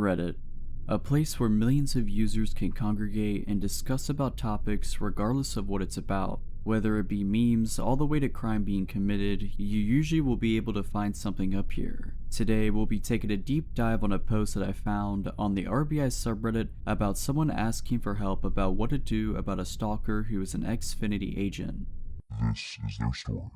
Reddit, a place where millions of users can congregate and discuss about topics regardless of what it's about. Whether it be memes all the way to crime being committed, you usually will be able to find something up here. Today we'll be taking a deep dive on a post that I found on the RBI subreddit about someone asking for help about what to do about a stalker who is an Xfinity agent. This is their story.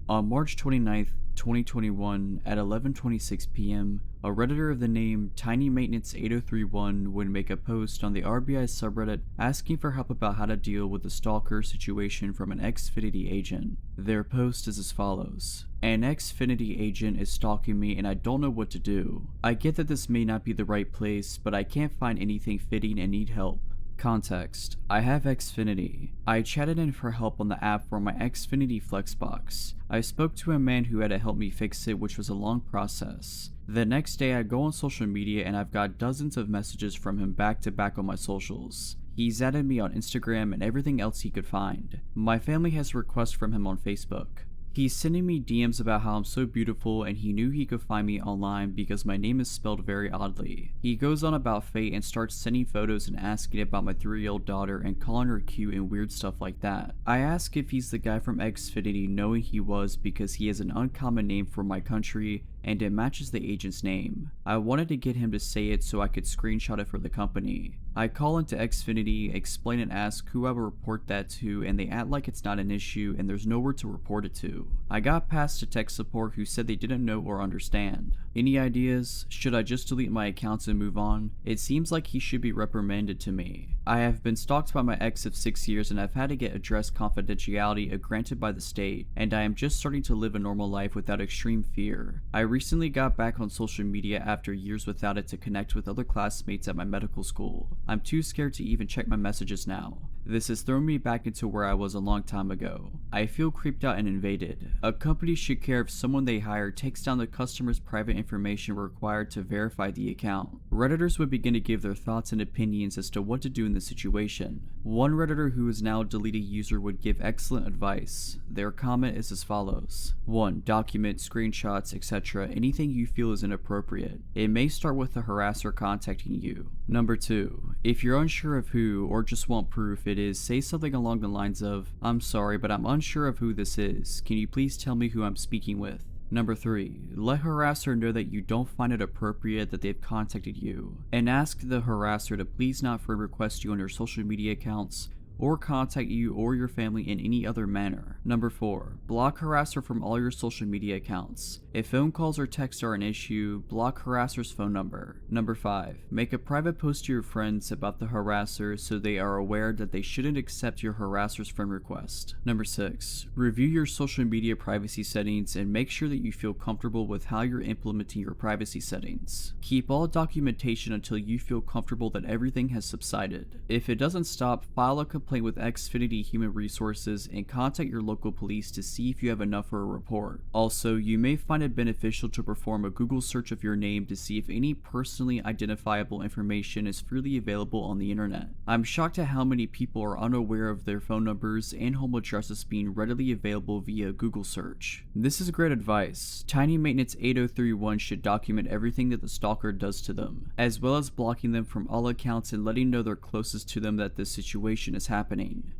On March 29th, 2021 at 11:26 p.m., a Redditor of the name TinyMaintenance8031 would make a post on the RBI subreddit asking for help about how to deal with the stalker situation from an Xfinity agent. Their post is as follows. An Xfinity agent is stalking me and I don't know what to do. I get that this may not be the right place, but I can't find anything fitting and need help. Context: I have Xfinity. I chatted in for help on the app for my Xfinity Flexbox. I spoke to a man who had to help me fix it, which was a long process. The next day I go on social media and I've got dozens of messages from him back to back on my socials. He's added me on Instagram and everything else he could find. My family has requests from him on Facebook. He's sending me DMs about how I'm so beautiful and he knew he could find me online because my name is spelled very oddly. He goes on about fate and starts sending photos and asking about my 3-year-old daughter and calling her cute and weird stuff like that. I ask if he's the guy from Xfinity, knowing he was because he has an uncommon name for my country and it matches the agent's name. I wanted to get him to say it so I could screenshot it for the company. I call into Xfinity, explain and ask who I will report that to, and they act like it's not an issue and there's nowhere to report it to. I got past to tech support who said they didn't know or understand. Any ideas? Should I just delete my accounts and move on? It seems like he should be reprimanded to me. I have been stalked by my ex of 6 years and I've had to get address confidentiality granted by the state, and I am just starting to live a normal life without extreme fear. I recently got back on social media after years without it to connect with other classmates at my medical school. I'm too scared to even check my messages now. This has thrown me back into where I was a long time ago. I feel creeped out and invaded. A company should care if someone they hire takes down the customer's private information required to verify the account. Redditors would begin to give their thoughts and opinions as to what to do in the situation. One Redditor who is now a deleted user would give excellent advice. Their comment is as follows. 1. Document, screenshots, etc. anything you feel is inappropriate. It may start with the harasser contacting you. Number 2. If you're unsure of who or just want proof it is, say something along the lines of, "I'm sorry, but I'm unsure of who this is. Can you please tell me who I'm speaking with?" Number 3. Let harasser know that you don't find it appropriate that they've contacted you, and ask the harasser to please not friend request you on your social media accounts or contact you or your family in any other manner. Number 4. Block harasser from all your social media accounts. If phone calls or texts are an issue, block harasser's phone number. Number 5. Make a private post to your friends about the harasser so they are aware that they shouldn't accept your harasser's friend request. Number 6. Review your social media privacy settings and make sure that you feel comfortable with how you're implementing your privacy settings. Keep all documentation until you feel comfortable that everything has subsided. If it doesn't stop, file a complaint with Xfinity Human Resources and contact your local police to see if you have enough for a report. Also, you may find it beneficial to perform a Google search of your name to see if any personally identifiable information is freely available on the internet. I'm shocked at how many people are unaware of their phone numbers and home addresses being readily available via Google search. This is great advice. TinyMaintenance8031 should document everything that the stalker does to them, as well as blocking them from all accounts and letting know they're closest to them that this situation is happening.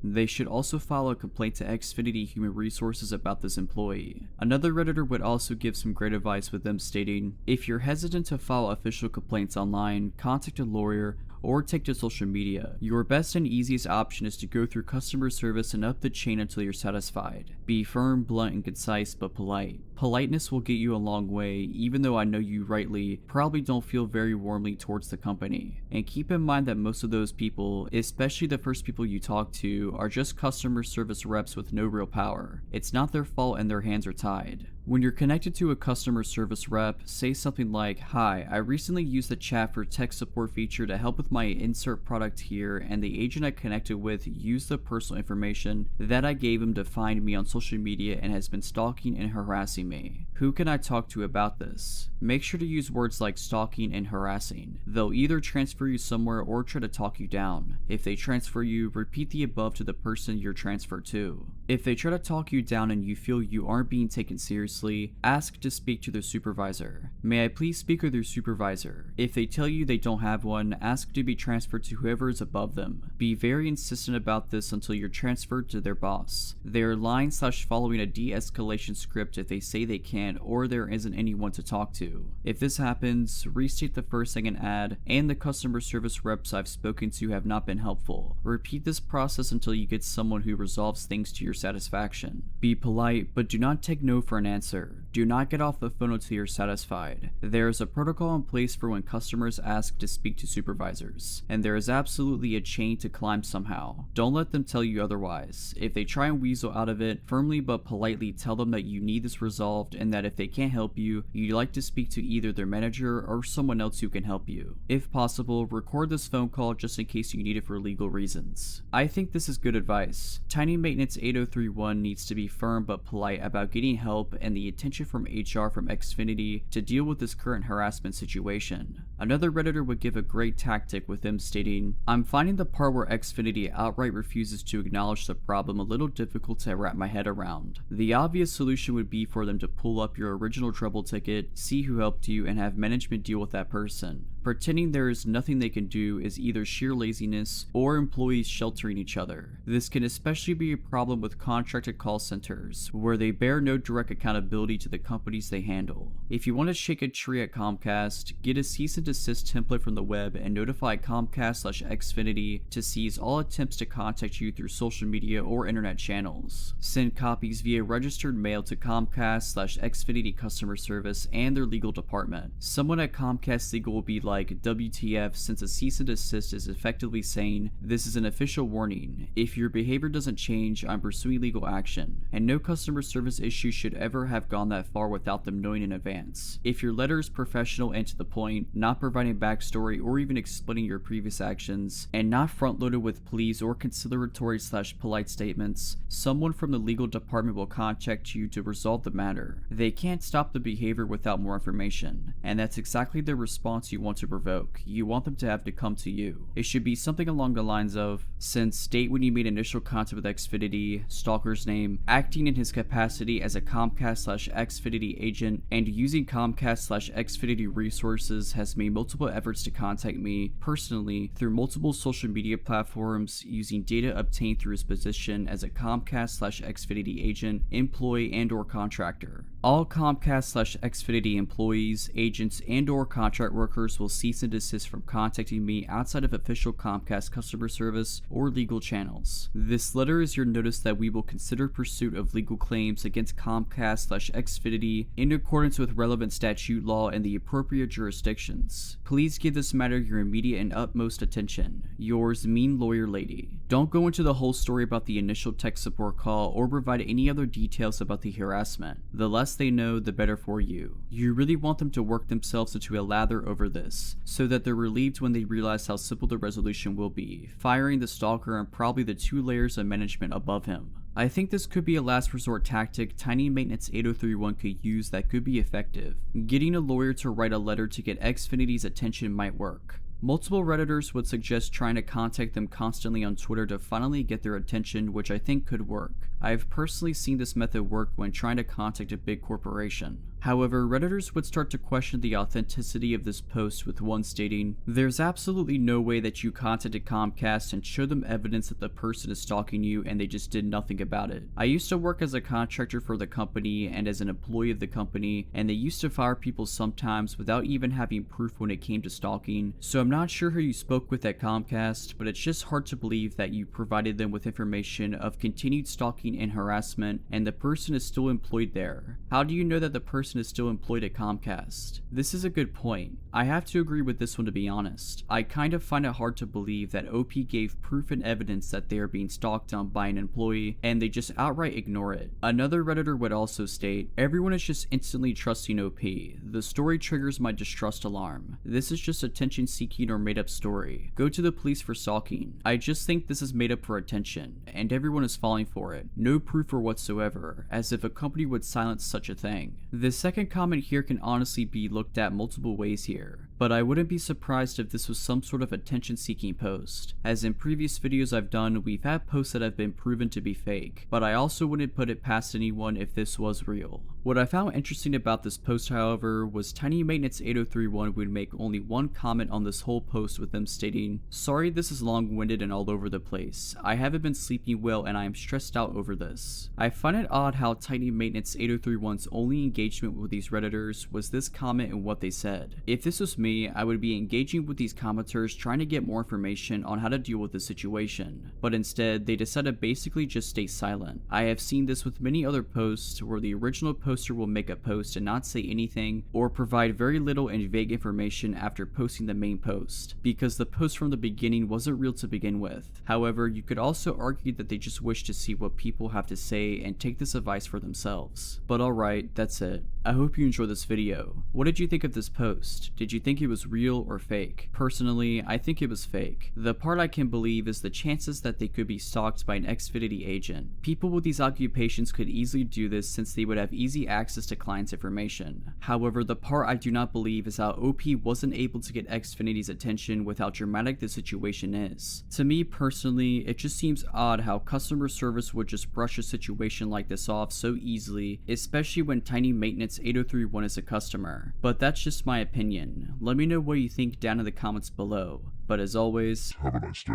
They should also file a complaint to Xfinity Human Resources about this employee. Another Redditor would also give some great advice with them stating, if you're hesitant to file official complaints online, contact a lawyer or take to social media. Your best and easiest option is to go through customer service and up the chain until you're satisfied. Be firm, blunt, and concise, but polite. Politeness will get you a long way, even though I know you rightly probably don't feel very warmly towards the company. And keep in mind that most of those people, especially the first people you talk to, are just customer service reps with no real power. It's not their fault and their hands are tied. When you're connected to a customer service rep, say something like, "Hi, I recently used the chat for tech support feature to help with my insert product here, and the agent I connected with used the personal information that I gave him to find me on social media and has been stalking and harassing me. Who can I talk to about this? Make sure to use words like stalking and harassing. They'll either transfer you somewhere or try to talk you down. If they transfer you, repeat the above to the person you're transferred to. If they try to talk you down and you feel you aren't being taken seriously, ask to speak to their supervisor. May I please speak with your supervisor? If they tell you they don't have one, ask to be transferred to whoever is above them. Be very insistent about this until you're transferred to their boss. They are lying/following a de-escalation script if they say they can't or there isn't anyone to talk to. If this happens, restate the first thing and add, and the customer service reps I've spoken to have not been helpful. Repeat this process until you get someone who resolves things to your satisfaction. Be polite, but do not take no for an answer. Do not get off the phone until you're satisfied. There is a protocol in place for when customers ask to speak to supervisors, and there is absolutely a chain to climb somehow. Don't let them tell you otherwise. If they try and weasel out of it, firmly but politely tell them that you need this resolved and that if they can't help you, you'd like to speak to either their manager or someone else who can help you. If possible, record this phone call just in case you need it for legal reasons. I think this is good advice. Tiny Maintenance 8031 needs to be firm but polite about getting help and the attention from HR from Xfinity to deal with this current harassment situation. Another Redditor would give a great tactic with them stating, "I'm finding the part where Xfinity outright refuses to acknowledge the problem a little difficult to wrap my head around. The obvious solution would be for them to pull up your original trouble ticket, see who helped you, and have management deal with that person. Pretending there is nothing they can do is either sheer laziness or employees sheltering each other. This can especially be a problem with contracted call centers, where they bear no direct accountability to the companies they handle. If you want to shake a tree at Comcast, get a cease and desist template from the web and notify Comcast/Xfinity to seize all attempts to contact you through social media or internet channels. Send copies via registered mail to Comcast/Xfinity customer service and their legal department. Someone at Comcast Legal will be like, WTF, since a cease and desist is effectively saying, this is an official warning. If your behavior doesn't change, I'm pursuing legal action. And no customer service issue should ever have gone that far without them knowing in advance. If your letter is professional and to the point, not providing backstory or even explaining your previous actions, and not front-loaded with pleas or conciliatory/polite statements, someone from the legal department will contact you to resolve the matter. They can't stop the behavior without more information, and that's exactly the response you want to provoke. You want them to have to come to you. It should be something along the lines of, since date when you made initial contact with Xfinity, stalker's name, acting in his capacity as a Comcast/Xfinity agent, and using Comcast/Xfinity resources has made multiple efforts to contact me personally through multiple social media platforms using data obtained through his position as a Comcast/Xfinity agent, employee, and or contractor. All Comcast/Xfinity employees, agents, and or contract workers will cease and desist from contacting me outside of official Comcast customer service or legal channels. This letter is your notice that we will consider pursuit of legal claims against Comcast/Xfinity in accordance with relevant statute law and the appropriate jurisdictions. Please give this matter your immediate and utmost attention. Yours, Mean Lawyer Lady." Don't go into the whole story about the initial tech support call or provide any other details about the harassment. The less they know, the better for you. You really want them to work themselves into a lather over this, so that they're relieved when they realize how simple the resolution will be, firing the stalker and probably the 2 layers of management above him. I think this could be a last resort tactic Tiny Maintenance 8031 could use that could be effective. Getting a lawyer to write a letter to get Xfinity's attention might work. Multiple Redditors would suggest trying to contact them constantly on Twitter to finally get their attention, which I think could work. I've personally seen this method work when trying to contact a big corporation. However, Redditors would start to question the authenticity of this post, with one stating, "There's absolutely no way that you contacted Comcast and showed them evidence that the person is stalking you and they just did nothing about it. I used to work as a contractor for the company and as an employee of the company, and they used to fire people sometimes without even having proof when it came to stalking, so I'm not sure who you spoke with at Comcast, but it's just hard to believe that you provided them with information of continued stalking and harassment and the person is still employed there. How do you know that the person person is still employed at Comcast. This is a good point. I have to agree with this one, to be honest. I kind of find it hard to believe that OP gave proof and evidence that they are being stalked on by an employee and they just outright ignore it. Another Redditor would also state, everyone is just instantly trusting OP. The story triggers my distrust alarm. This is just attention seeking or made up story. Go to the police for stalking. I just think this is made up for attention, and everyone is falling for it. No proof or whatsoever, as if a company would silence such a thing. The second comment here can honestly be looked at multiple ways here, but I wouldn't be surprised if this was some sort of attention seeking post. As in previous videos I've done, we've had posts that have been proven to be fake, but I also wouldn't put it past anyone if this was real. What I found interesting about this post, however, was Tiny Maintenance 8031 would make only one comment on this whole post, with them stating, "Sorry this is long-winded and all over the place. I haven't been sleeping well and I am stressed out over this." I find it odd how Tiny Maintenance 8031's only engagement with these Redditors was this comment and what they said. If this was me, I would be engaging with these commenters trying to get more information on how to deal with the situation, but instead they decided to basically just stay silent. I have seen this with many other posts where the original poster will make a post and not say anything or provide very little and vague information after posting the main post, because the post from the beginning wasn't real to begin with. However, you could also argue that they just wish to see what people have to say and take this advice for themselves. But alright, that's it. I hope you enjoyed this video. What did you think of this post? Did you think it was real or fake? Personally, I think it was fake. The part I can believe is the chances that they could be stalked by an Xfinity agent. People with these occupations could easily do this since they would have easy access to clients' information. However, the part I do not believe is how OP wasn't able to get Xfinity's attention with how dramatic the situation is. To me personally, it just seems odd how customer service would just brush a situation like this off so easily, especially when Tiny Maintenance 8031 is a customer. But that's just my opinion. Let me know what you think down in the comments below. But as always, Have a nice day.